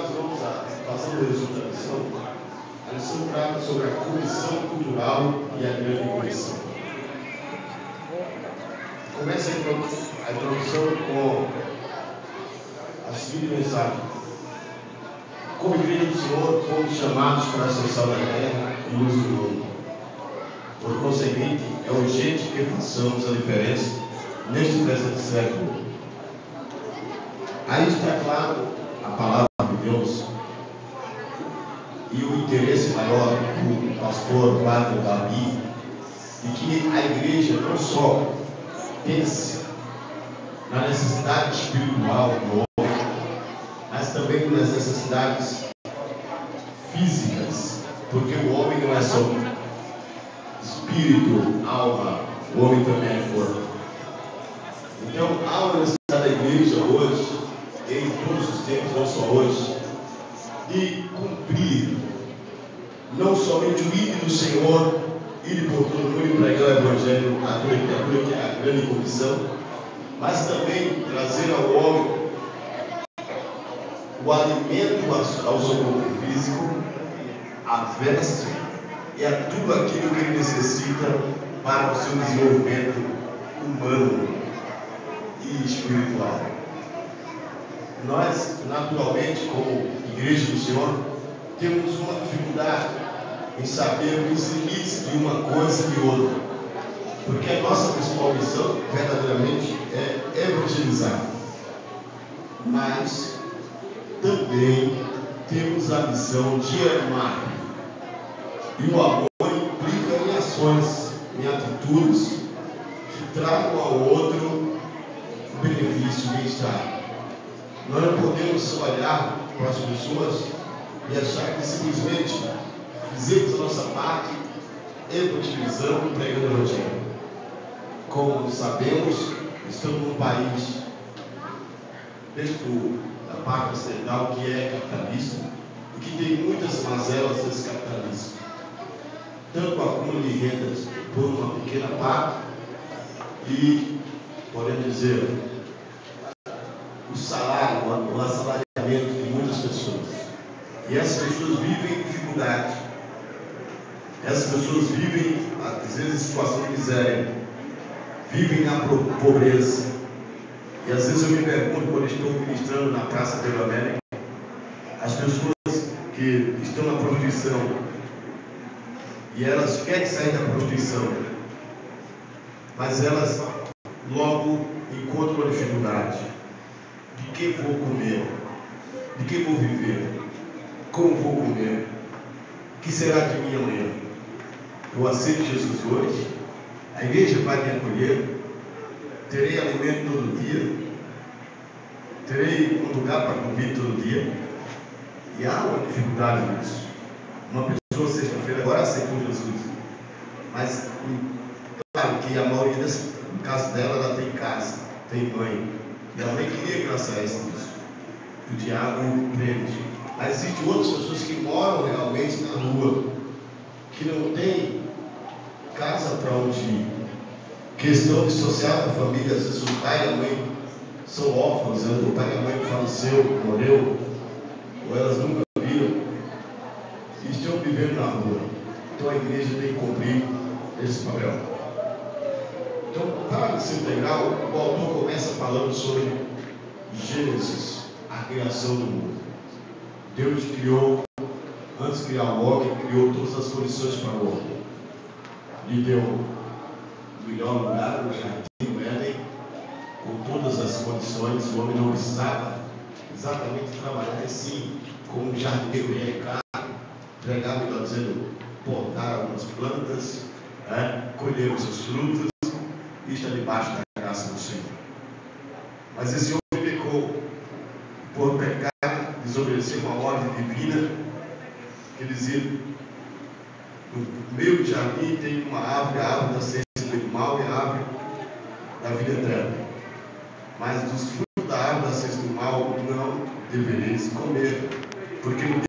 nós vamos fazer o resumo da lição, a lição trata sobre a comissão cultural e a grande comissão. Começa a introdução com a seguinte mensagem: como igreja do Senhor, fomos chamados para ser sal da terra e luz do mundo. Por conseguinte, é urgente que façamos a diferença neste presente século. Aí está claro a palavra de Deus e o interesse maior do pastor Padre Davi, de que a igreja não só pense na necessidade espiritual do homem, mas também nas necessidades físicas, porque o homem não é só espírito, alma, o homem também é corpo. Então há uma necessidade da igreja hoje, em todos os tempos, não só hoje, de cumprir não somente o ídolo do Senhor, ir por todo mundo e pregar o Evangelho, aquilo que é a grande comissão, mas também trazer ao homem o alimento ao seu corpo físico, a veste e a tudo aquilo que ele necessita para o seu desenvolvimento humano e espiritual. Nós, naturalmente, como igreja do Senhor, temos uma dificuldade em saber os limites de uma coisa e outra, porque a nossa principal missão, verdadeiramente, é evangelizar, mas também temos a missão de amar, e o amor implica em ações, em atitudes que tragam ao outro o benefício e bem-estar. Nós não podemos olhar para as pessoas e achar que simplesmente fizemos a nossa parte evangelizando e pregando o Evangelho. Como sabemos, estamos num país dentro da parte ocidental que é capitalista e que tem muitas mazelas desse capitalismo. Tanto o acúmulo de rendas por uma pequena parte e, podemos dizer, o salário, o assalariamento de muitas pessoas. E essas pessoas vivem em dificuldade. Essas pessoas vivem, às vezes, em situação de miséria. Vivem na pobreza. E às vezes eu me pergunto, quando estou ministrando na Praça da América, as pessoas que estão na prostituição e elas querem sair da prostituição, mas elas logo encontram a dificuldade. De que vou comer? De que vou viver? Como vou comer? O que será de mim amanhã? Eu aceito Jesus hoje, a igreja vai me acolher, terei alimento todo dia, terei um lugar para dormir todo dia, e há uma dificuldade nisso. Uma pessoa sexta-feira agora aceitou Jesus, mas claro que a maioria no caso dela, ela tem casa, tem mãe, e ela nem queria que ela saísse disso. O diabo prende. Mas existem outras pessoas que moram realmente na rua, que não tem casa para onde ir. Questão social da família, às vezes o pai e a mãe são órfãos, o pai e a mãe faleceu, morreu, ou elas nunca viram, e estão vivendo na rua. Então a igreja tem que cumprir esse papel. Então, para se integrar, o autor começa falando sobre Gênesis, a criação do mundo. Deus criou, antes de criar o homem, criou todas as condições para o homem. Lhe deu o melhor lugar, o jardim do Éden, com todas as condições. O homem não precisava exatamente trabalhar assim, como um jardineiro recado, pregar, melhor dizendo, plantar algumas plantas, colher os seus frutos, e está debaixo da graça do Senhor. Mas esse homem pecou, por pecar, desobedecer uma ordem divina, que dizia: no meio do jardim tem uma árvore, a árvore da ciência do mal e a árvore da vida eterna. Mas dos frutos da árvore da ciência do mal não devereis comer, porque no